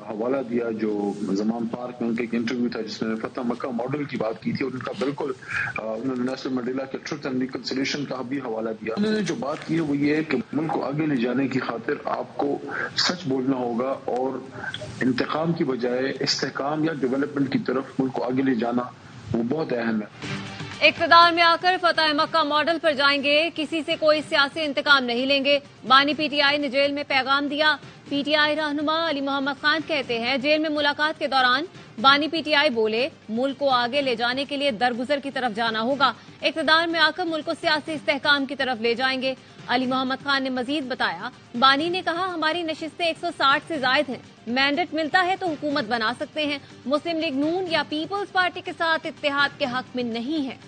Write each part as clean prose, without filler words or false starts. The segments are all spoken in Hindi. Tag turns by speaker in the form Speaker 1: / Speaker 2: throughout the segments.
Speaker 1: हवाला दिया जो जमान पार्क में उनका एक इंटरव्यू था जिसमें फतह मक्का मॉडल की बात की थी और उनका बिल्कुल उन्होंने नेल्सन मंडेला के ट्रुथ एंड रिकंसिलिएशन का भी हवाला दिया। उन्होंने जो बात की है वो ये है कि मुल्क को आगे ले जाने की खातिर आपको सच बोलना होगा और इंतकाम की बजाय इस्तेहकाम या डेवलपमेंट की तरफ मुल्क को आगे ले जाना वो बहुत अहम है।
Speaker 2: इक़्तिदार में आकर फतह मक्का मॉडल पर जाएंगे, किसी से कोई सियासी इंतकाम नहीं लेंगे। बानी पीटीआई ने जेल में पैगाम दिया। पीटीआई रहनुमा अली मोहम्मद खान कहते हैं जेल में मुलाकात के दौरान बानी पीटीआई बोले मुल्क को आगे ले जाने के लिए दरगुजर की तरफ जाना होगा। इक़्तिदार में आकर मुल्क को सियासी इस्तेहकाम की तरफ ले जाएंगे। अली मोहम्मद खान ने मजीद बताया बानी ने कहा हमारी नशिस्तें 160 से जायद हैं, मैंडेट मिलता है तो हुकूमत बना सकते हैं। मुस्लिम लीग नून या पीपल्स पार्टी के साथ इत्तेहाद के हक में नहीं है।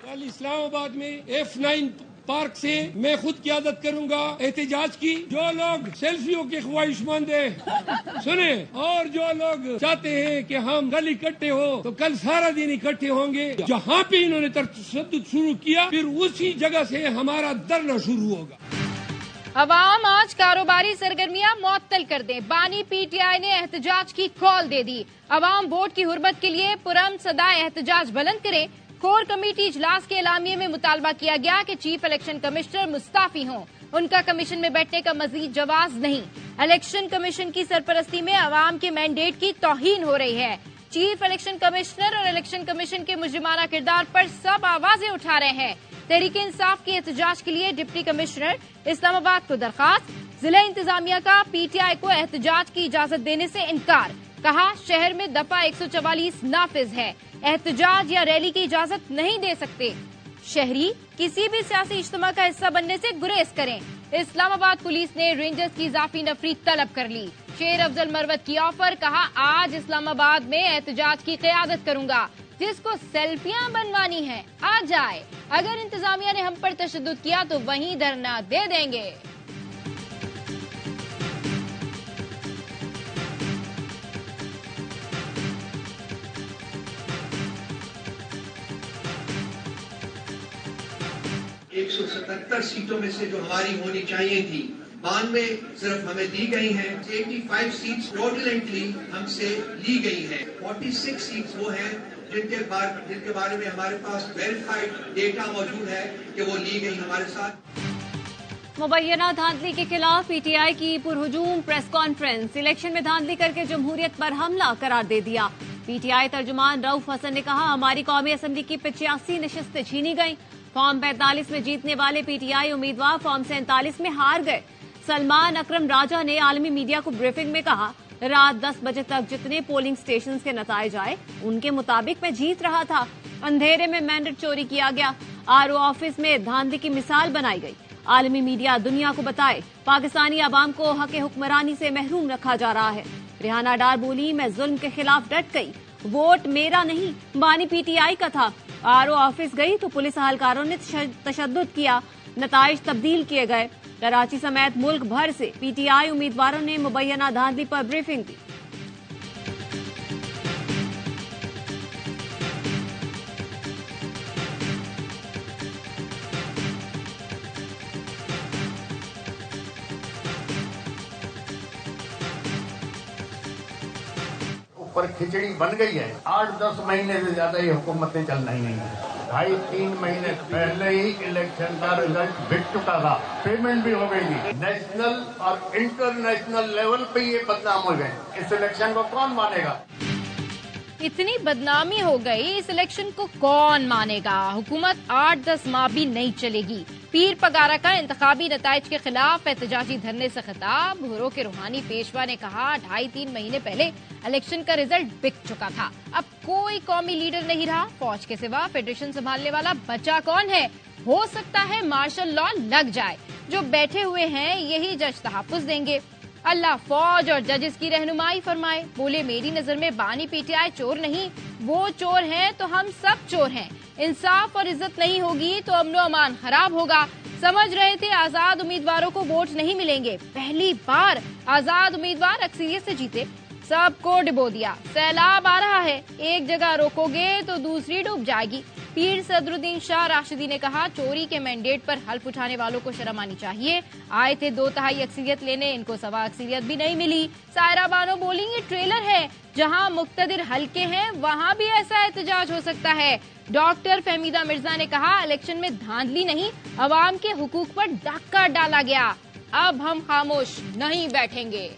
Speaker 3: कल इस्लामाबाद में F9 पार्क से मैं खुद क़यादत करूंगा एहतजाज की। जो लोग सेल्फियों के ख्वाहिशमंद हैं सुने, और जो लोग चाहते हैं कि हम कल इकट्ठे हो तो कल सारा दिन इकट्ठे होंगे। जहाँ पे इन्होंने तशद्दुद शुरू किया फिर उसी जगह से हमारा धरना शुरू होगा।
Speaker 4: अवाम आज कारोबारी सरगर्मियां मुअत्तल कर दें, बानी पीटीआई ने एहतजाज की कॉल दे दी। अवाम वोट की हुर्मत के लिए पुरअमन सदा एहतजाज बुलंद करें। कोर कमेटी इजलास के एलामिये में मुतालबा किया गया कि चीफ इलेक्शन कमिश्नर मुस्ताफी हों, उनका कमीशन में बैठने का मजीद जवाज नहीं। इलेक्शन कमीशन की सरपरस्ती में अवाम के मैंडेट की तौहीन हो रही है। चीफ इलेक्शन कमिश्नर और इलेक्शन कमीशन के मुजरिमाना किरदार पर सब आवाजें उठा रहे हैं। तहरीक इंसाफ के एहतजाज के लिए डिप्टी कमिश्नर इस्लामाबाद को दरखास्त। जिला इंतजामिया का पीटीआई को एहतजाज की इजाजत देने से इनकार। कहा शहर में दफा 144 नाफिज है, एहतजाज या रैली की इजाजत नहीं दे सकते। शहरी किसी भी सियासी इज्तिमा का हिस्सा बनने से गुरेज करें। इस्लामाबाद पुलिस ने रेंजर्स की इजाफी नफरी तलब कर ली। शेर अफजल मरवत की ऑफर, कहा आज इस्लामाबाद में एहतजाज की क़यादत करूंगा। जिसको सेल्फियां बनवानी है आ जाए, अगर इंतजामिया ने हम पर तशद्दुद किया तो वहीं धरना दे देंगे।
Speaker 5: एक 177 सीटों में से जो हमारी होनी चाहिए थी 92 सिर्फ हमें दी गई हैं। 85 सीट्स फ्रॉडुलेंटली हमसे ली गई हैं। 46 सीट्स वो हैं जिनके बारे में हमारे पास वेरीफाइड डेटा मौजूद है कि वो ली गई हमारे साथ।
Speaker 2: मुबैना धांधली के खिलाफ पीटीआई की पुरहुजूम प्रेस कॉन्फ्रेंस। इलेक्शन में धांधली करके जमहूरियत पर हमला करार दे दिया। पीटीआई तर्जुमान रऊफ हसन ने कहा हमारी कौमी असम्बली की 85 नशिस्तें छीनी गयी। फॉर्म 45 में जीतने वाले पीटीआई उम्मीदवार फॉर्म 47 में हार गए। सलमान अकरम राजा ने आलमी मीडिया को ब्रीफिंग में कहा रात 10 बजे तक जितने पोलिंग स्टेशन के नताइज आए उनके मुताबिक मैं जीत रहा था। अंधेरे में मैंडेट चोरी किया गया। आरओ ऑफिस में धांधली की मिसाल बनाई गई। आलमी मीडिया दुनिया को बताए पाकिस्तानी आवाम को हक हुक्मरानी से महरूम रखा जा रहा है। रिहाना डार बोली मैं जुल्म के खिलाफ डट गई, वोट मेरा नहीं बानी पीटीआई का था। आरओ ऑफिस गई तो पुलिस अहलकारों ने तशद्दुद किया, नताइज तब्दील किए गए। कराची समेत मुल्क भर से पीटीआई उम्मीदवारों ने मुबैना धांधली पर ब्रीफिंग दी।
Speaker 6: ऊपर खिचड़ी बन गई है। 8-10 महीने से ज्यादा ये हुकूमतें चल नहीं है। 2.5-3 महीने पहले ही इलेक्शन का रिजल्ट बिक चुका था, पेमेंट भी हो गई थी। नेशनल और इंटरनेशनल लेवल पे ये बदनाम हो गए। इस इलेक्शन को कौन मानेगा?
Speaker 4: इतनी बदनामी हो गई, इस इलेक्शन को कौन मानेगा? हुकूमत 8-10 माह भी नहीं चलेगी। पीर पगारा का इंतखाबी नताइज के खिलाफ एहतजाजी धरने से खिताब। भुरो के रूहानी पेशवा ने कहा 2.5-3 महीने पहले इलेक्शन का रिजल्ट बिक चुका था। अब कोई कौमी लीडर नहीं रहा। फौज के सिवा फेडरेशन संभालने वाला बचा कौन है? हो सकता है मार्शल लॉ लग जाए। जो बैठे हुए हैं यही जज तहफ्फुज देंगे। अल्लाह फौज और जजेस की रहनुमाई फरमाए। बोले मेरी नजर में बानी पीटीआई चोर नहीं, वो चोर हैं तो हम सब चोर हैं। इंसाफ और इज्जत नहीं होगी तो अमनो अमान खराब होगा। समझ रहे थे आजाद उम्मीदवारों को वोट नहीं मिलेंगे। पहली बार आजाद उम्मीदवार अक्सरियत से जीते। सबको डुबो दिया। सैलाब आ रहा है, एक जगह रोकोगे तो दूसरी डूब जाएगी। पीर सदरुद्दीन शाह राशिदी ने कहा, चोरी के मैंडेट पर हल्फ उठाने वालों को शर्म आनी चाहिए। आए थे 2/3 अक्सरियत लेने, इनको 1/4 अक्सरियत भी नहीं मिली। सायरा बानो बोली, ये ट्रेलर है, जहां मुक्तदिर हल्के हैं वहां भी ऐसा एहतजाज हो सकता है। डॉक्टर फहमीदा मिर्जा ने कहा, इलेक्शन में धांधली नहीं, अवाम के हुकूक पर डाका डाला गया। अब हम खामोश नहीं बैठेंगे।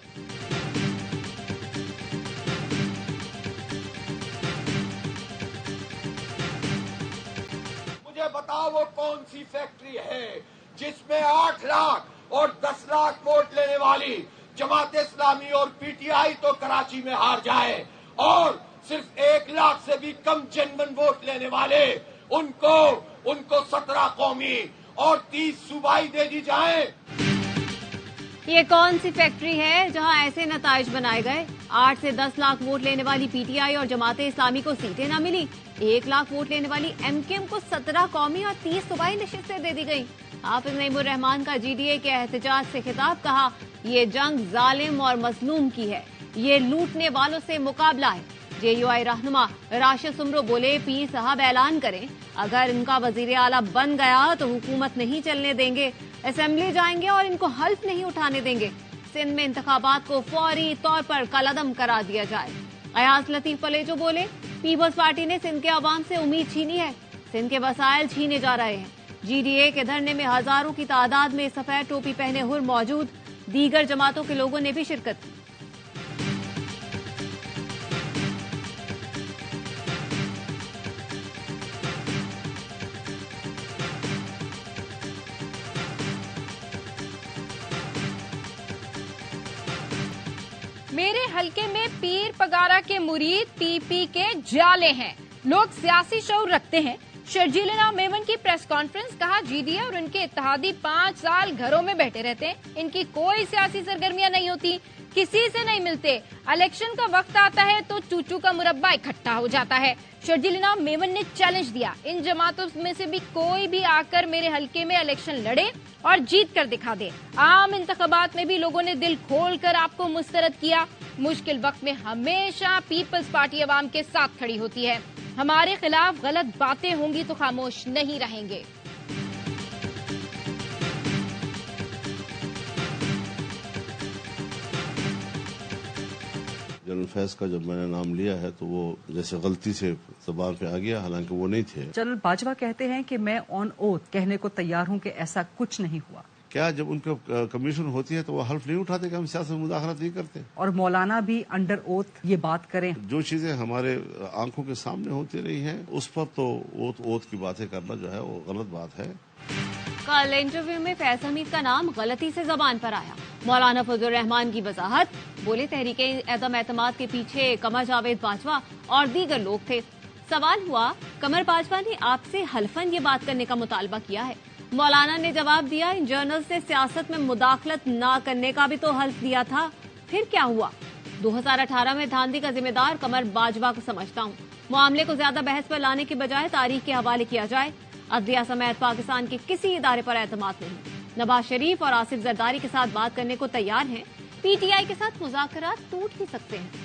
Speaker 7: मुझे बताओ वो कौन सी फैक्ट्री है जिसमें 8 लाख और 10 लाख वोट लेने वाली जमात इस्लामी और पीटीआई तो कराची में हार जाए, और सिर्फ 1 लाख से भी कम जेन्युइन वोट लेने वाले उनको 17 कौमी और 30 सूबाई दे दी जाए।
Speaker 2: ये कौन सी फैक्ट्री है जहां ऐसे नताइज बनाए गए? 8 से 10 लाख वोट लेने वाली पीटीआई और जमाते इस्लामी को सीटें न मिली। 1 लाख वोट लेने वाली एमकेएम को 17 कौमी और 30 सूबाई नशिस्तें दे दी गई। हाफिज नईमुर रहमान का जीडीए के एहतजाज से खिताब, कहा, ये जंग जालिम और मजलूम की है, ये लूटने वालों से मुकाबला है। जेयूआई रहनुमा राशिद सुमरो बोले, पीर साहब ऐलान करें, अगर इनका वजीर आला बन गया तो हुकूमत नहीं चलने देंगे, असेंबली जाएंगे और इनको हल्फ नहीं उठाने देंगे। सिंध में इंतखाबात को फौरी तौर पर कलअदम करा दिया जाए। अयाज लतीफ पलेजो बोले, पीपल्स पार्टी ने सिंध के अवाम से उम्मीद छीनी है, सिंध के वसाइल छीने जा रहे हैं। जीडीए के धरने में हजारों की तादाद में सफेद टोपी पहने हुए मौजूद, दीगर जमातों के लोगों ने भी शिरकत की।
Speaker 4: मेरे हलके में पीर पगारा के मुरीद पीपी के जाले हैं, लोग सियासी शऊर रखते हैं। शर्जीला मेमन की प्रेस कॉन्फ्रेंस, कहा, जीडीए और उनके इत्तेहादी 5 साल घरों में बैठे रहते हैं, इनकी कोई सियासी सरगर्मियां नहीं होती, किसी से नहीं मिलते, इलेक्शन का वक्त आता है तो चूचू का मुरब्बा इकट्ठा हो जाता है। शर्जीला मेमन ने चैलेंज दिया, इन जमातों में से भी कोई भी आकर मेरे हलके में इलेक्शन लड़े और जीत कर दिखा दे। आम इंतखाबात में भी लोगों ने दिल खोल कर आपको मुस्तरद किया। मुश्किल वक्त में हमेशा पीपल्स पार्टी अवाम के साथ खड़ी होती है। हमारे खिलाफ गलत बातें होंगी तो खामोश नहीं रहेंगे।
Speaker 8: जनरल फैज का जब मैंने नाम लिया है तो वो जैसे गलती से ज़बान पे आ गया, हालांकि वो नहीं थे।
Speaker 9: जनरल बाजवा कहते हैं कि मैं ऑन ओथ कहने को तैयार हूं कि ऐसा कुछ नहीं हुआ।
Speaker 8: क्या जब उनको कमीशन होती है तो वो हल्फ नहीं उठाते कि हम सियासत में मुदाखलत नहीं करते?
Speaker 9: और मौलाना भी अंडर ओथ ये बात करें।
Speaker 8: जो चीजें हमारे आंखों के सामने होती रही हैं उस पर तो ओथ की बातें करना जो है वो गलत बात है।
Speaker 2: कल इंटरव्यू में फैज हमीद का नाम गलती से जबान पर आया। मौलाना फजलुर रहमान की वजाहत, बोले, तहरीके अदम एतमाद के पीछे कमर जावेद बाजवा और दीगर लोग थे। सवाल हुआ, कमर बाजवा ने आपसे हल्फन ये बात करने का मुतालबा किया है? मौलाना ने जवाब दिया, इन जर्नल्स ने सियासत में मुदाखलत न करने का भी तो हल्फ दिया था, फिर क्या हुआ? 2018 में धांधली का जिम्मेदार कमर बाजवा को समझता हूँ। मामले को ज्यादा बहस पर लाने के बजाय तारीख के हवाले किया जाए। अदलिया समेत पाकिस्तान के किसी इदारे पर एतमाद नहीं। नवाज शरीफ और आसिफ जरदारी के साथ बात करने को तैयार हैं। पीटीआई के साथ मुज़ाकरात टूट भी सकते हैं।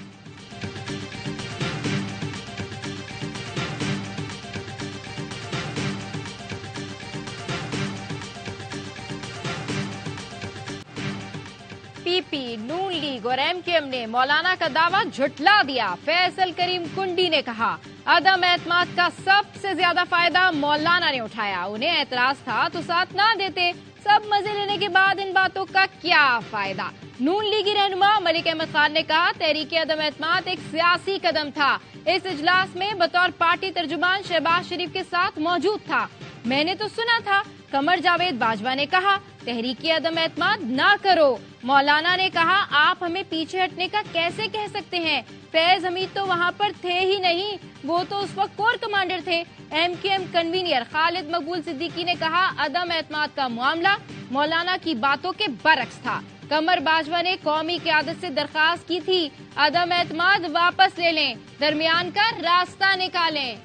Speaker 4: पीपी, नून लीग और एमकेएम ने मौलाना का दावा झुटला दिया। फैसल करीम कुंडी ने कहा, अदम एतमाद का सबसे ज्यादा फायदा मौलाना ने उठाया। उन्हें एतराज था तो साथ ना देते। सब मजे लेने के बाद इन बातों का क्या फायदा? नून लीगी रहनुमा मलिक अहमद खान ने कहा, तहरीके अदम एतमाद एक सियासी कदम था। इस इजलास में बतौर पार्टी तर्जुमान शहबाज शरीफ के साथ मौजूद था। मैंने तो सुना था। कमर जावेद बाजवा ने कहा, तहरीके अदम एतमाद ना करो। मौलाना ने कहा, आप हमें पीछे हटने का कैसे कह सकते हैं? फैज हमीद तो वहाँ पर थे ही नहीं, वो तो उस वक्त कोर कमांडर थे। एमकेएम कन्वीनियर खालिद मकबूल सिद्दीकी ने कहा, अदम एतमाद का मामला मौलाना की बातों के बरक्स था। कमर बाजवा ने कौमी क़यादत से दरखास्त की थी, अदम एतमाद वापस ले लें, दरमियान का रास्ता निकालें।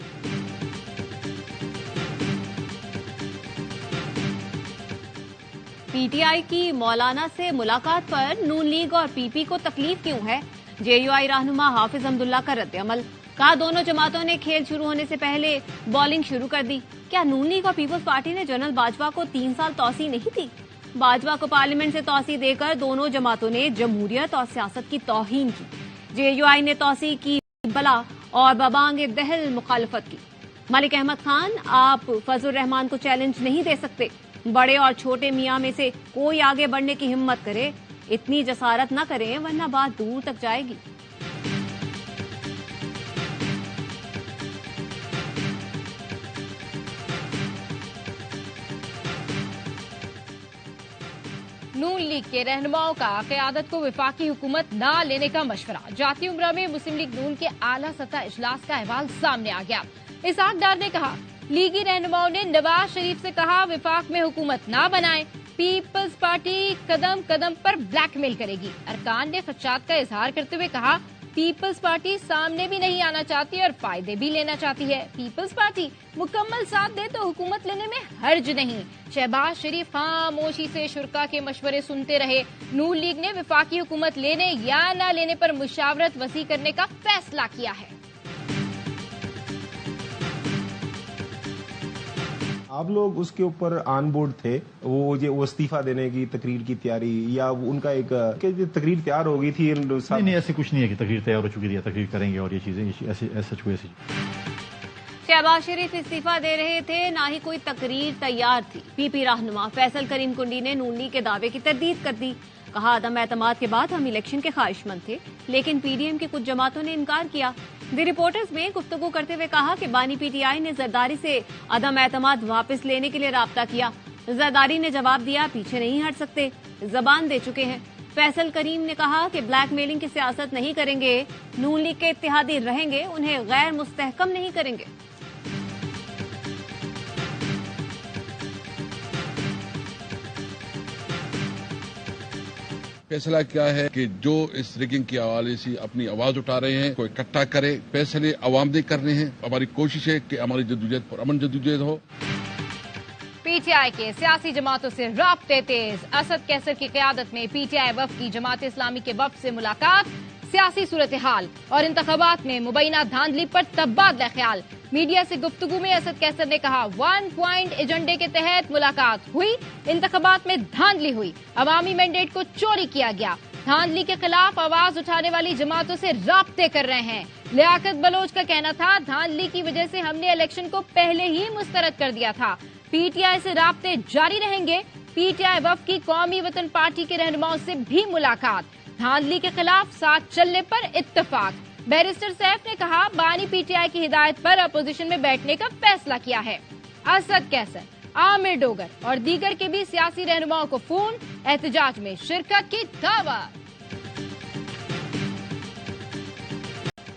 Speaker 2: पीटीआई की मौलाना से मुलाकात पर नून लीग और पीपी को तकलीफ क्यों है? जेयूआई रहनुमा हाफिज अब्दुल्ला का रद्द-ए-अमल। कहा दोनों जमातों ने खेल शुरू होने से पहले बॉलिंग शुरू कर दी। क्या नून लीग और पीपल्स पार्टी ने जनरल बाजवा को 3 साल तौसी नहीं दी? बाजवा को पार्लियामेंट से तौसी देकर दोनों जमातों ने जमहूरियत और सियासत की तौहीन की। जेयूआई ने तौसी की बला और बबांग दहल मुखालफत की। मलिक अहमद खान, आप फजल रहमान को चैलेंज नहीं दे सकते। बड़े और छोटे मियां में से कोई आगे बढ़ने की हिम्मत करे, इतनी जसारत न करें वरना बात दूर तक जाएगी।
Speaker 4: नून लीग के रहनुमाओं का क़यादत को विफाकी हुकूमत न लेने का मशवरा। जाती उम्रा में मुस्लिम लीग नून के आला सतह इजलास का अहवाल सामने आ गया। इसहाक डार ने कहा लीगी रहनुमाओं ने नवाज शरीफ से कहा विफाक में हुकूमत न बनाए। पीपल्स पार्टी कदम कदम पर ब्लैकमेल करेगी। अरकान ने खदशात का इजहार करते हुए कहा पीपल्स पार्टी सामने भी नहीं आना चाहती और फायदे भी लेना चाहती है। पीपल्स पार्टी मुकम्मल साथ दे तो हुकूमत लेने में हर्ज नहीं। शहबाज शरीफ खामोशी से शुरा के मशवरे सुनते रहे। नून लीग ने विफाकी हुकूमत लेने या न लेने पर मुशावरत वसी करने का फैसला किया है।
Speaker 10: आप लोग उसके ऊपर ऑन बोर्ड थे, वो इस्तीफा देने की तकरीर की तैयारी या उनका एक तकरीर तैयार हो गई थी?
Speaker 11: नहीं, ऐसे कुछ नहीं है कि तकरीर तैयार हो चुकी थी या तकरीर करेंगे और ये चीजें ऐसा कोई ऐसी।
Speaker 2: शहबाज शरीफ इस्तीफा दे रहे थे, ना ही कोई तकरीर तैयार थी। पीपी रहनुमा फैसल करीम कुंडी ने नून लीग के दावे की तरदीद कर दी। कहा अदम एतमाद के बाद हम इलेक्शन के ख्वाहिशमंद थे, लेकिन पीडीएम की कुछ जमातों ने इनकार किया। द रिपोर्टर्स में गुफ्तगू करते हुए कहा कि बानी पीटीआई ने जरदारी से अदम एतमाद वापस लेने के लिए राब्ता किया। जरदारी ने जवाब दिया पीछे नहीं हट सकते, जबान दे चुके हैं। फैसल करीम ने कहा कि ब्लैकमेलिंग की सियासत नहीं करेंगे, नून लीग के इत्तेहादी रहेंगे, उन्हें गैर मुस्तहकम नहीं करेंगे।
Speaker 12: फैसला क्या है कि जो इस रिगिंग की हवाले से अपनी आवाज उठा रहे हैं कोई इकट्ठा करे, फैसले अवाम ने करने हैं। हमारी कोशिश है कि हमारी जद्दोजहद पर अमन जद्दोजहद हो।
Speaker 4: पीटीआई के सियासी जमातों से राब्ते तेज। असद कैसर की क़यादत में पीटीआई वफ़द की जमात इस्लामी के वफ़द से मुलाकात। सियासी सूरत हाल और इंतखाबात में मुबैना धांधली पर तबादला ख्याल। मीडिया से गुफ्तगू में असद कैसर ने कहा 1 पॉइंट एजेंडे के तहत मुलाकात हुई, इंतखाबात में धांधली हुई, अवामी मैंडेट को चोरी किया गया। धांधली के खिलाफ आवाज उठाने वाली जमातों से राब्ते कर रहे हैं। लियाकत बलोच का कहना था धांधली की वजह से हमने इलेक्शन को पहले ही मुस्तरद कर दिया था। पीटीआई से राब्ते जारी रहेंगे। पीटीआई वफ़द की कौमी वतन पार्टी के रहनुमाओं से भी मुलाकात। धांधली के खिलाफ साथ चलने पर इत्तेफाक। बैरिस्टर सैफ ने कहा बानी पीटीआई की हिदायत पर अपोजिशन में बैठने का फैसला किया है। असद कैसर, आमिर डोगर और दीगर के भी सियासी रहनुमाओं को फोन, एहतजाज में शिरकत की दावत।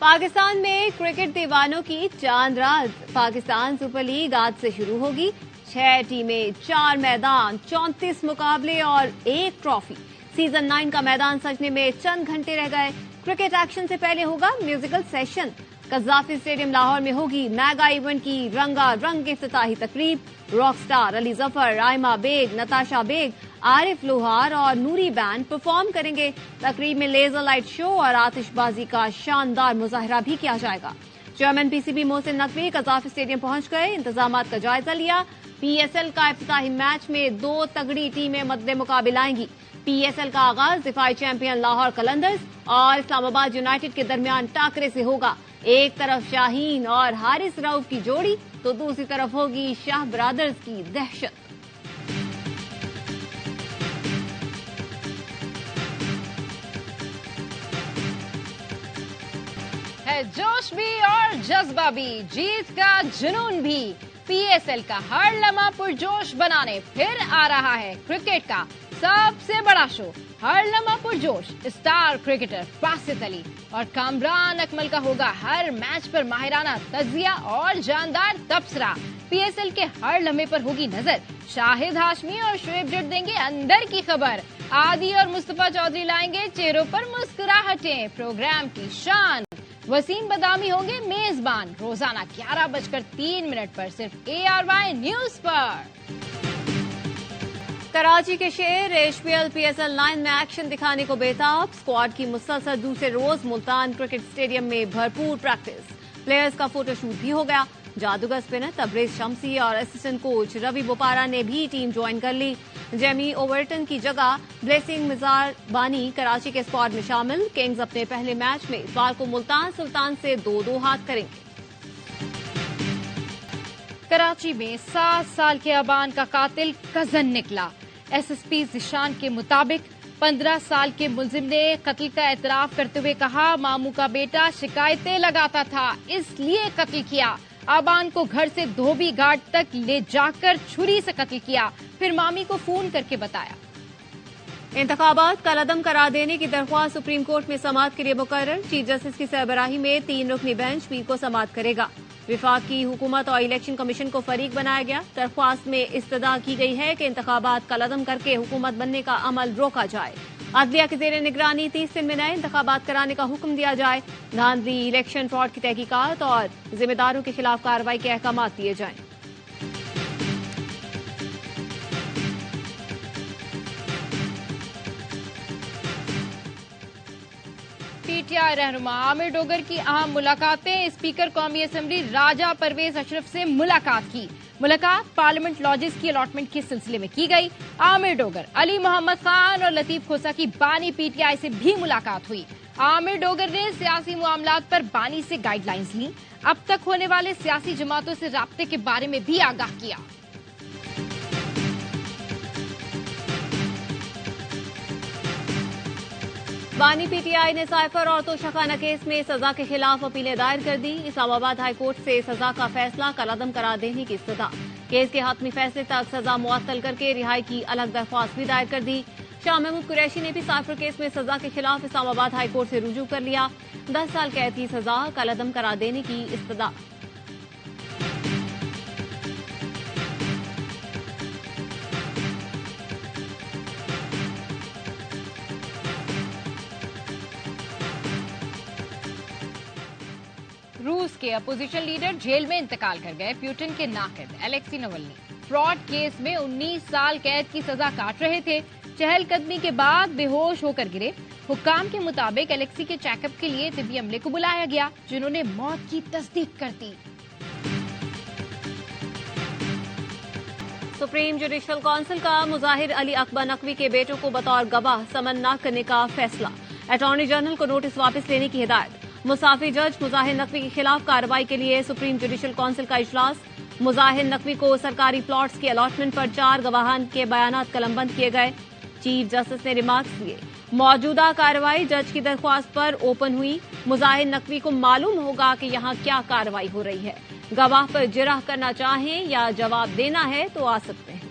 Speaker 2: पाकिस्तान में क्रिकेट दीवानों की चांद रात। पाकिस्तान सुपर लीग आज से शुरू होगी। 6 टीमें, 4 मैदान, 34 मुकाबले और 1 ट्रॉफी। सीजन 9 का मैदान सजने में चंद घंटे रह गए। क्रिकेट एक्शन से पहले होगा musical session. Gaddafi stadium Lahore में होगी मेगा इवेंट की रंगारंग इफ्तिताही तकरीब। रॉक स्टार अली जफर, आयमा बेग, नताशा बेग, आरिफ लोहार और नूरी बैंड परफॉर्म करेंगे। तकरीब में लेजर लाइट शो और आतिशबाजी का शानदार मुजाहरा भी किया जाएगा। Chairman PCB Mohsin Naqvi Gaddafi stadium पहुंच गए, इंतजामात का जायजा लिया। पीएसएल का इफ्तिताही मैच में 2 तगड़ी टीमें मद्दे मुकाबला आएंगी। पीएसएल का आगाज दिफाई चैंपियन लाहौर कलंदर्स और इस्लामाबाद यूनाइटेड के दरमियान टाकरे से होगा। एक तरफ शाहीन और हारिस रऊफ की जोड़ी तो दूसरी तरफ होगी शाह ब्रादर्स की दहशत।
Speaker 4: है जोश भी और जज्बा भी, जीत का जुनून भी। पीएसएल का हर लम्हा पुरजोश बनाने फिर आ रहा है क्रिकेट का सबसे बड़ा शो। हर लम्हा पुरजोश स्टार क्रिकेटर बासित अली और कामरान अकमल का होगा हर मैच पर माहिराना तजिया और जानदार तबसरा। पीएसएल के हर लम्हे पर होगी नजर। शाहिद हाशमी और शुएब जट देंगे अंदर की खबर। आदि और मुस्तफा चौधरी लाएंगे चेहरों पर मुस्कुराहटें। प्रोग्राम की शान। वसीम बदामी होंगे मेजबान। रोजाना 11:03 पर सिर्फ ARY न्यूज पर।
Speaker 2: कराची के शेर HPL PSL 9 में एक्शन दिखाने को बेताब। स्क्वाड की मुसलसल दूसरे रोज मुल्तान क्रिकेट स्टेडियम में भरपूर प्रैक्टिस। प्लेयर्स का फोटोशूट भी हो गया। जादूगर स्पिनर तबरेज शम्सी और असिस्टेंट कोच रवि बोपारा ने भी टीम ज्वाइन कर ली। जेमी ओवरटन की जगह ब्लेसिंग मिजार बानी कराची के स्क्वाड में शामिल। किंग्स अपने पहले मैच में इतवार को मुल्तान सुल्तान से 2-2 हाथ करेंगे।
Speaker 4: कराची में 7 साल के अबान का कातिल कजन निकला। SSP जिशान के मुताबिक 15 साल के मुलजिम ने कत्ल का एतराफ करते हुए कहा, मामू का बेटा शिकायतें लगाता था इसलिए कत्ल किया। अबान को घर से धोबी घाट तक ले जाकर छुरी से कत्ल किया, फिर मामी को फोन करके बताया।
Speaker 2: इंतखाबात कलअदम करार देने की दरख्वास्त सुप्रीम कोर्ट में समाअत के लिए मुकर्रर। चीफ जस्टिस की सरबराही में 3 रुकनी बेंच पीर को समाअत करेगा। विफाकी हुकूमत और इलेक्शन कमीशन को फरीक बनाया गया। दरख्वास्त में इस्तदा की गई है कि इंतखाबात कलअदम करके हुकूमत बनने का अमल रोका जाए। अदलिया के जेर निगरानी 30 दिन में नए इंतखाबात कराने का हुक्म दिया जाए। धांधली, इलेक्शन फ्रॉड की तहकीकात और जिम्मेदारों के खिलाफ कार्रवाई के अहकाम दिए जाएं।
Speaker 4: PTI रहनुमा आमिर डोगर की अहम मुलाकातें। स्पीकर कौमी असम्बली राजा परवेज अशरफ से मुलाकात की। मुलाकात पार्लियामेंट लॉजेस की अलॉटमेंट के सिलसिले में की गई। आमिर डोगर, अली मोहम्मद खान और लतीफ खोसा की बानी PTI से भी मुलाकात हुई। आमिर डोगर ने सियासी मामलात पर बानी से गाइडलाइंस ली। अब तक होने वाले सियासी जमातों से राब्ते के बारे में भी आगाह किया।
Speaker 2: बानी PTI ने साइफर और तोशाखाना केस में सजा के खिलाफ अपीलें दायर कर दी। इस्लामाबाद हाई कोर्ट से सजा का फैसला कलअदम करार देने की इस्तदा। केस के हातमी फैसले तक सजा मुअत्तल करके रिहाई की अलग दरख्वास्त भी दायर कर दी। शाह महमूद कुरैशी ने भी साइफर केस में सजा के खिलाफ इस्लामाबाद हाई कोर्ट से रुजू कर लिया। 10 साल कैद की सजा कलअदम करार देने की इस्तदा।
Speaker 4: रूस के अपोजिशन लीडर जेल में इंतकाल कर गए। प्यूटिन के नाक़िद अलेक्सी नवल्नी फ्रॉड केस में 19 साल कैद की सजा काट रहे थे। चहलकदमी के बाद बेहोश होकर गिरे। हुक्काम के मुताबिक अलेक्सी के चेकअप के लिए तिब्बी अमले को बुलाया गया, जिन्होंने मौत की तस्दीक कर दी।
Speaker 2: सुप्रीम जुडिशल काउंसिल का मुजाहिर अली अकबर नकवी के बेटों को बतौर गवाह समन न करने का फैसला। अटॉर्नी जनरल को नोटिस वापस लेने की हिदायत। मुसाफिर जज मुजाहिर नकवी के खिलाफ कार्रवाई के लिए सुप्रीम जुडिशल काउंसिल का इजलास। मुजाहिर नकवी को सरकारी प्लॉट्स की अलॉटमेंट पर 4 गवाहान के बयानात कलमबंद किए गए। चीफ जस्टिस ने रिमार्क्स दिए। मौजूदा कार्रवाई जज की दरख्वास्त पर ओपन हुई। मुजाहिर नकवी को मालूम होगा कि यहाँ क्या कार्रवाई हो रही है। गवाह पर जिरह करना चाहें या जवाब देना है तो आ सकते हैं।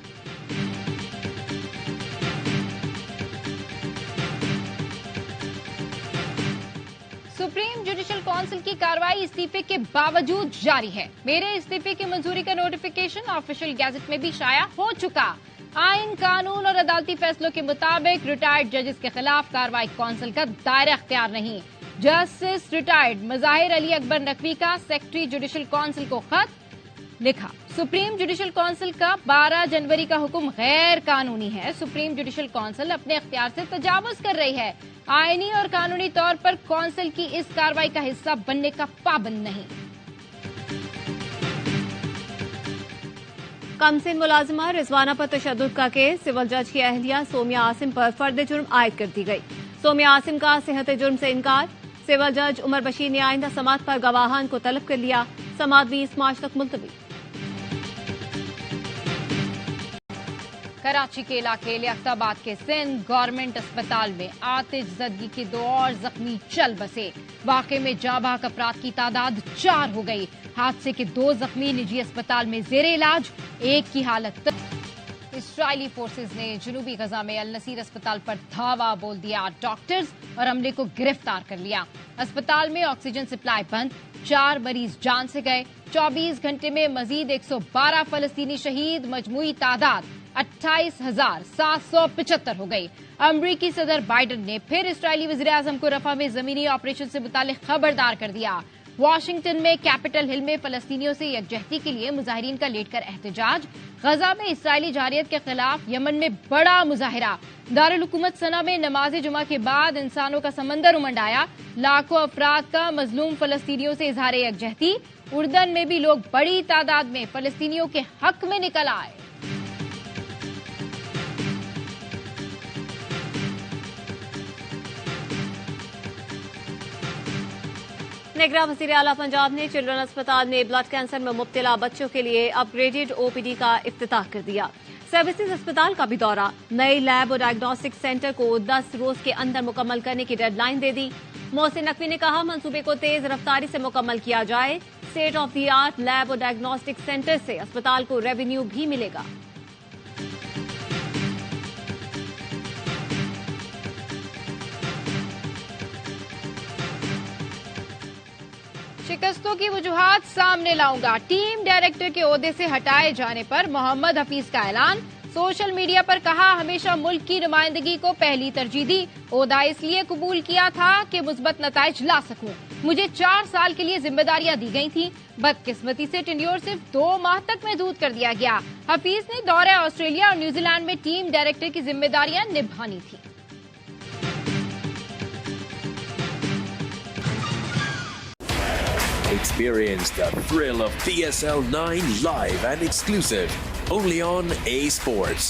Speaker 4: सुप्रीम जुडिशल काउंसिल की कार्रवाई इस्तीफे के बावजूद जारी है। मेरे इस्तीफे की मंजूरी का नोटिफिकेशन ऑफिशियल गैजेट में भी शाया हो चुका। आइन, कानून और अदालती फैसलों के मुताबिक रिटायर्ड जजेस के खिलाफ कार्रवाई काउंसिल का दायरा अख्तियार नहीं। जस्टिस रिटायर्ड मुजाहिर अली अकबर नकवी का सेक्रेटरी जुडिशल काउंसिल को खत लिखा। सुप्रीम जुडिशल काउंसिल का 12 जनवरी का हुक्म गैर कानूनी है। सुप्रीम जुडिशल काउंसिल अपने अख्तियार से तजावुज कर रही है। आईनी और कानूनी तौर पर काउंसिल की इस कार्रवाई का हिस्सा बनने का पाबंद नहीं।
Speaker 2: कमसिन मुलाजिमा रिजवाना पर तशद्दुद का केस। सिविल जज की अहलिया सोमिया आसिम पर फर्द जुर्म आयद कर दी गई। सोमिया आसिम का सेहत जुर्म से इनकार। सिविल जज उमर बशीर ने आइंदा समाअत पर गवाहान को तलब कर लिया। समाअत 20 मार्च तक मुलतवी।
Speaker 4: कराची के इलाके लियाकताबाद के सिंध गवर्नमेंट अस्पताल में आतिश ज़दगी के 2 और जख्मी चल बसे। वाक़े में जाँ बहक अफराद की तादाद 4 हो गई। हादसे के 2 जख्मी निजी अस्पताल में जेरे इलाज, एक की हालत। इस्राइली फोर्सेज ने जनूबी गजा में अल नसीर अस्पताल पर धावा बोल दिया। डॉक्टर्स और अमले को गिरफ्तार कर लिया। अस्पताल में ऑक्सीजन सप्लाई बंद, 4 मरीज जान से गए। 24 घंटे में मजीद 112 फलस्तीनी शहीद, मजमूई तादाद 28,775 हो गई। अमरीकी सदर बाइडन ने फिर इस्राइली वज़ीर-ए-आज़म को रफा में जमीनी ऑपरेशन से मुतालिक खबरदार कर दिया। वॉशिंगटन में कैपिटल हिल में फलस्तीनियों से यकजहती के लिए मुजाहिरीन का लेटकर एहतजाज। गजा में इसराइली जारियत के खिलाफ यमन में बड़ा मुजाहिरा। दारुल हुकूमत सना में नमाज जुमा के बाद इंसानों का समंदर उमड़ आया। लाखों अफराद का मजलूम फलस्तीनियों से इजहार यकजहती। उर्दन में भी लोग बड़ी तादाद में फलस्तीनियों के हक में निकल आए।
Speaker 2: निगरां वज़ीर आला पंजाब ने चिल्ड्रन अस्पताल में ब्लड कैंसर में मुब्तला बच्चों के लिए अपग्रेडेड ओपीडी का इफ्तिताह कर दिया। सर्विसेज अस्पताल का भी दौरा। नए लैब और डायग्नोस्टिक सेंटर को 10 रोज के अंदर मुकम्मल करने की डेडलाइन दे दी। मोहसिन नकवी ने कहा, मंसूबे को तेज रफ्तारी से मुकम्मल किया जाए। State of the art lab और डायग्नोस्टिक सेंटर से अस्पताल को रेवेन्यू भी मिलेगा।
Speaker 4: शिकस्तों की वजूहात सामने लाऊंगा। टीम डायरेक्टर के ओहदे से हटाए जाने पर मोहम्मद हफीज का ऐलान। सोशल मीडिया पर कहा, हमेशा मुल्क की नुमाइंदगी को पहली तरजीह दी। ओहदा इसलिए कबूल किया था कि मुस्बत नताइज ला सकूं। मुझे 4 साल के लिए जिम्मेदारियां दी गई थी। बदकिस्मती से टेन्योर सिर्फ 2 माह तक महदूद कर दिया गया। हफीज ने दौरे ऑस्ट्रेलिया और न्यूजीलैंड में टीम डायरेक्टर की जिम्मेदारियां निभानी थी।
Speaker 13: Experience the thrill of PSL 9 live and exclusive only on A Sports.